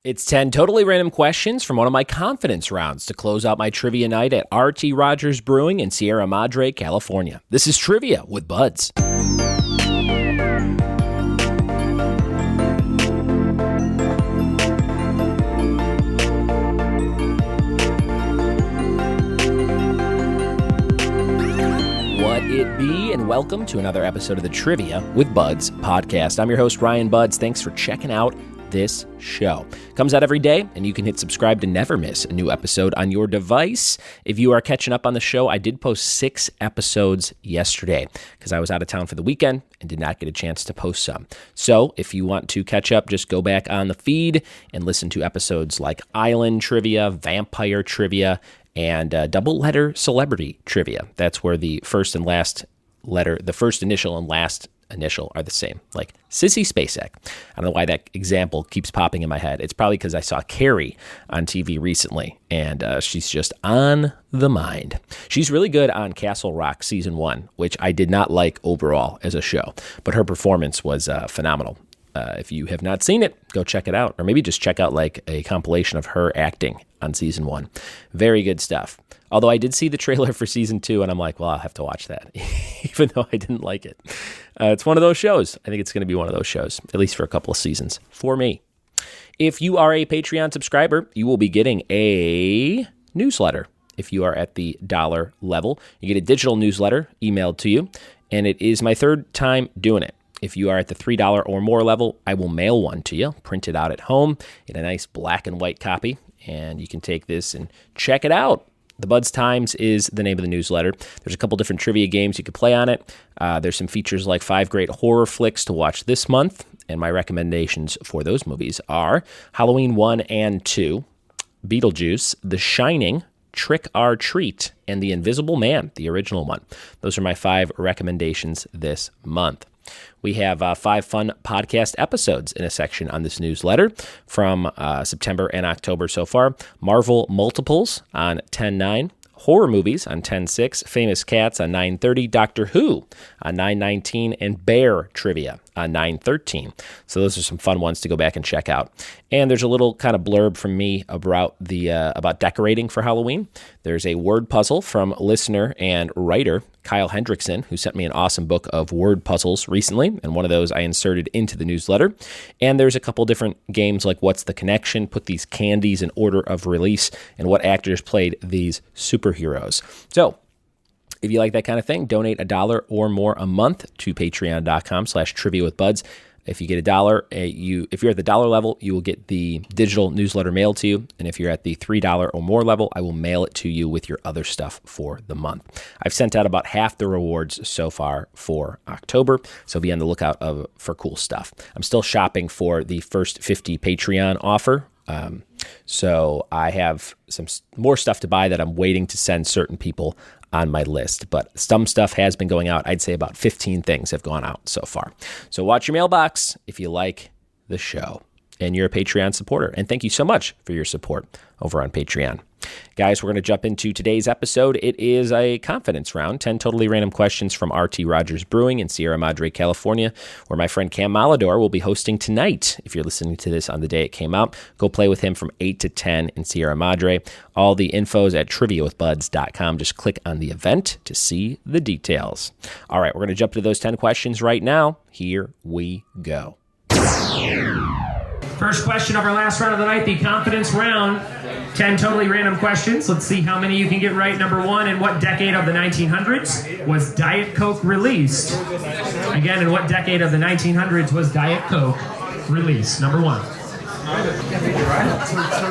It's 10 totally random questions from one of my confidence rounds to close out my trivia night at RT Rogers Brewing in Sierra Madre, California. This is Trivia with Buds. What it be, and welcome to another episode of the Trivia with Buds podcast. I'm your host, Ryan Buds. Thanks for checking out this show. Comes out every day, and you can hit subscribe to never miss a new episode on your device. If you are catching up on the show, I did post 6 episodes yesterday because I was out of town for the weekend and did not get a chance to post some. So if you want to catch up, just go back on the feed and listen to episodes like Island Trivia, Vampire Trivia, and double letter celebrity trivia. That's where the first and last letter, the first initial and last initial are the same, like Sissy Spacek. I don't know why that example keeps popping in my head. It's probably because I saw Carrie on TV recently, and she's just on the mind. She's really good on Castle Rock Season 1, which I did not like overall as a show, but her performance was phenomenal. If you have not seen it, go check it out, or maybe just check out like a compilation of her acting on Season 1. Very good stuff. Although I did see the trailer for Season 2, and I'm like, well, I'll have to watch that, even though I didn't like it. It's one of those shows. I think it's going to be one of those shows, at least for a couple of seasons, for me. If you are a Patreon subscriber, you will be getting a newsletter. If you are at the $1 level, you get a digital newsletter emailed to you, and it is my third time doing it. If you are at the $3 or more level, I will mail one to you, print it out at home in a nice black and white copy, and you can take this and check it out. The Buds Times is the name of the newsletter. There's a couple different trivia games you can play on it. There's some features like 5 great horror flicks to watch this month, and my recommendations for those movies are Halloween 1 and 2, Beetlejuice, The Shining, Trick or Treat, and The Invisible Man, the original one. Those are my 5 recommendations this month. We have 5 fun podcast episodes in a section on this newsletter from September and October so far. Marvel Multiples on 10/9, Horror Movies on 10/6, Famous Cats on 9/30, Doctor Who on 9/19, and Bear Trivia on 9/13. So those are some fun ones to go back and check out. And there's a little kind of blurb from me about about decorating for Halloween. There's a word puzzle from listener and writer Kyle Hendrickson, who sent me an awesome book of word puzzles recently, and one of those I inserted into the newsletter. And there's a couple different games like What's the Connection, put these candies in order of release, and what actors played these superheroes. So if you like that kind of thing, donate $1 or more a month to patreon.com/triviawithbuds. If you get $1, if you're at the $1 level, you will get the digital newsletter mailed to you. And if you're at the $3 or more level, I will mail it to you with your other stuff for the month. I've sent out about half the rewards so far for October, so be on the lookout for cool stuff. I'm still shopping for the first 50 Patreon offer. So I have some more stuff to buy that I'm waiting to send certain people on my list, but some stuff has been going out. I'd say about 15 things have gone out so far. So watch your mailbox if you like the show and you're a Patreon supporter. And thank you so much for your support over on Patreon. Guys, we're going to jump into today's episode. It is a confidence round, 10 totally random questions from RT Rogers Brewing in Sierra Madre, California, where my friend Cam Malador will be hosting tonight. If you're listening to this on the day it came out, go play with him from 8 to 10 in Sierra Madre. All the info's at triviawithbuds.com. Just click on the event to see the details. All right, we're going to jump to those 10 questions right now. Here we go. First question of our last round of the night, the confidence round. 10 totally random questions. Let's see how many you can get right. Number 1, in what decade of the 1900s was Diet Coke released? Again, in what decade of the 1900s was Diet Coke released? Number 1.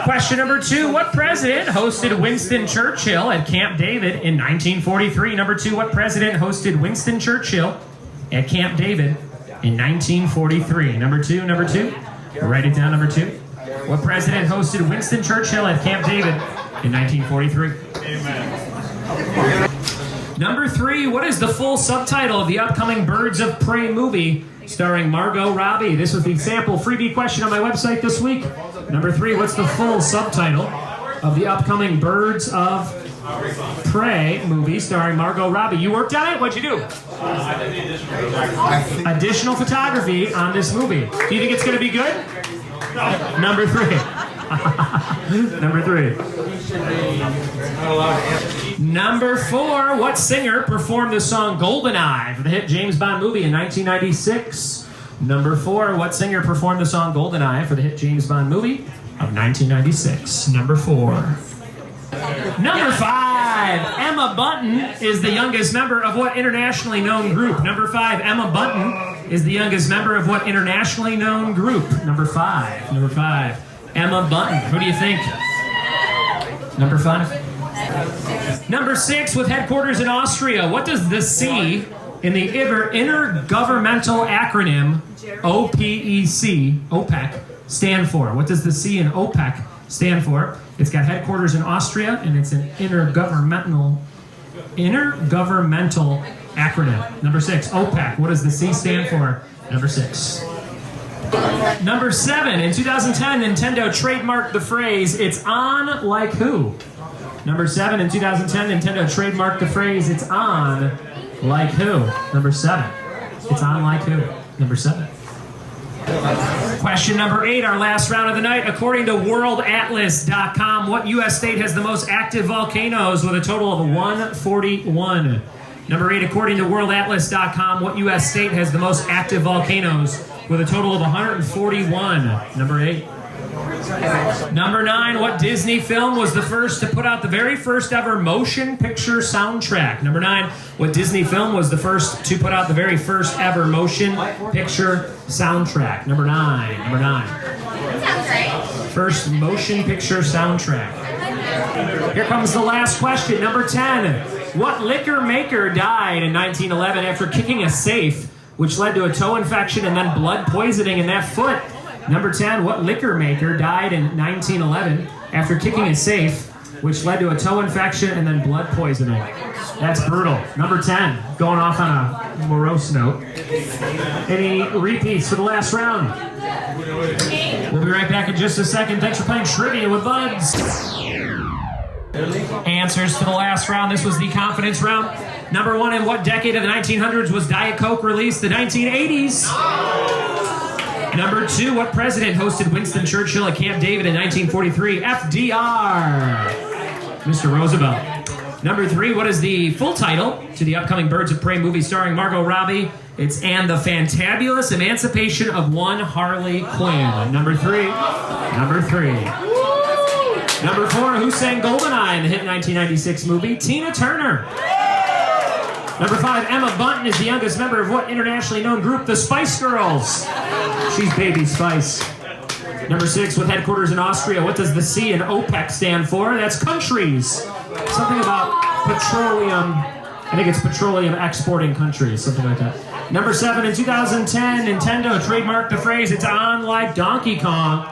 Question number 2, what president hosted Winston Churchill at Camp David in 1943? Number 2, what president hosted Winston Churchill at Camp David in 1943? Number 2. Write it down, number 2. What president hosted Winston Churchill at Camp David in 1943? Amen. Number 3, what is the full subtitle of the upcoming Birds of Prey movie starring Margot Robbie? This was the sample freebie question on my website this week. Number 3, what's the full subtitle of the upcoming Birds of Prey movie starring Margot Robbie? You worked on it? What'd you do? I did the additional photography on this movie. Do you think it's going to be good? Number 3. Number 3. Number 4, what singer performed the song GoldenEye for the hit James Bond movie in 1996? Number 4, what singer performed the song GoldenEye for the hit James Bond movie of 1996? Number 4. Number 5, Emma Bunton is the youngest member of what internationally known group? Number 5, Emma Bunton is the youngest member of what internationally known group? Number 5. Number 5, Emma Bunton. Who do you think? Number 5. Number 6, with headquarters in Austria, what does the C in the intergovernmental acronym OPEC stand for? What does the C in OPEC stand for? It's got headquarters in Austria, and it's an intergovernmental acronym. Number 6, OPEC. What does the C stand for? Number 6. Number 7, in 2010, Nintendo trademarked the phrase, "It's on like who?" Number 7, in 2010, Nintendo trademarked the phrase, "It's on like who?" Number 7. It's on like who? Number 7. Question number 8, our last round of the night. According to worldatlas.com, what U.S. state has the most active volcanoes with a total of 141? Number 8, according to worldatlas.com, what U.S. state has the most active volcanoes with a total of 141? Number 8. Number 9, what Disney film was the first to put out the very first ever motion picture soundtrack? Number 9, what Disney film was the first to put out the very first ever motion picture soundtrack? Number 9. Number 9. First motion picture soundtrack. Here comes the last question. Number 10, what liquor maker died in 1911 after kicking a safe, which led to a toe infection and then blood poisoning in that foot? Number 10, what liquor maker died in 1911 after kicking a safe, which led to a toe infection and then blood poisoning? That's brutal. Number 10, going off on a morose note. Any repeats for the last round? We'll be right back in just a second. Thanks for playing Trivia with Buds. Answers to the last round. This was the confidence round. Number 1, in what decade of the 1900s was Diet Coke released? The 1980s. Number 2, what president hosted Winston Churchill at Camp David in 1943? FDR. Mr. Roosevelt. Number 3, what is the full title to the upcoming Birds of Prey movie starring Margot Robbie? It's And the Fantabulous Emancipation of One Harley Quinn. Number 3. Number 3. Number 4, who sang GoldenEye in the hit 1996 movie? Tina Turner. Number 5, Emma Bunton is the youngest member of what internationally known group? The Spice Girls. She's Baby Spice. Number 6, with headquarters in Austria, what does the C in OPEC stand for? That's countries. Something about petroleum. I think it's petroleum exporting countries, something like that. Number 7, in 2010, Nintendo trademarked the phrase, "It's on like Donkey Kong."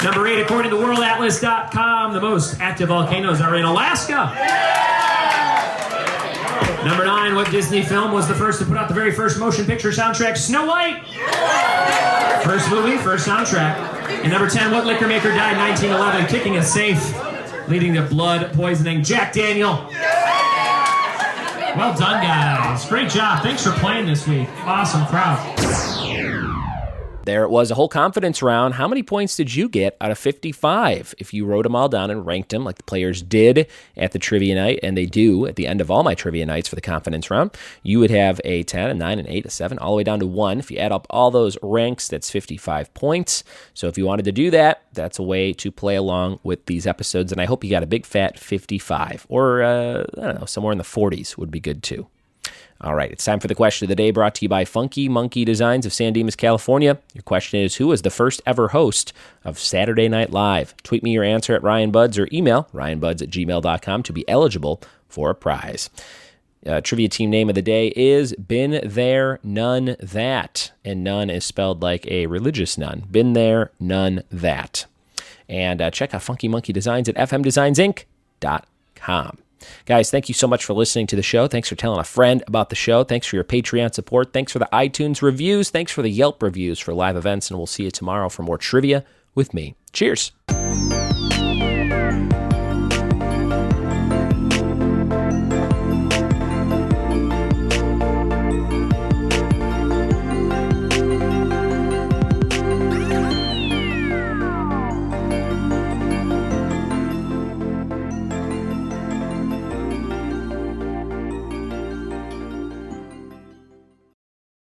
Number 8, according to worldatlas.com, the most active volcanoes are in Alaska. Number 9, what Disney film was the first to put out the very first motion picture soundtrack? Snow White. First movie, first soundtrack. And number 10, what liquor maker died in 1911 kicking a safe, leading to blood poisoning? Jack Daniel. Well done, guys. Great job. Thanks for playing this week. Awesome crowd. There it was, a whole confidence round. How many points did you get out of 55? If you wrote them all down and ranked them like the players did at the trivia night, and they do at the end of all my trivia nights for the confidence round, you would have a 10, a 9, an 8, a 7, all the way down to 1. If you add up all those ranks, that's 55 points. So if you wanted to do that, that's a way to play along with these episodes, and I hope you got a big fat 55, or I don't know, somewhere in the 40s would be good too. All right, it's time for the question of the day, brought to you by Funky Monkey Designs of San Dimas, California. Your question is, who was the first ever host of Saturday Night Live? Tweet me your answer at RyanBuds or email ryanbuds@gmail.com to be eligible for a prize. Trivia team name of the day is Been There, None That. And none is spelled like a religious nun. Been There, None That. And check out Funky Monkey Designs at fmdesignsinc.com. Guys, thank you so much for listening to the show. Thanks for telling a friend about the show. Thanks for your Patreon support. Thanks for the iTunes reviews. Thanks for the Yelp reviews for live events. And we'll see you tomorrow for more trivia with me. Cheers.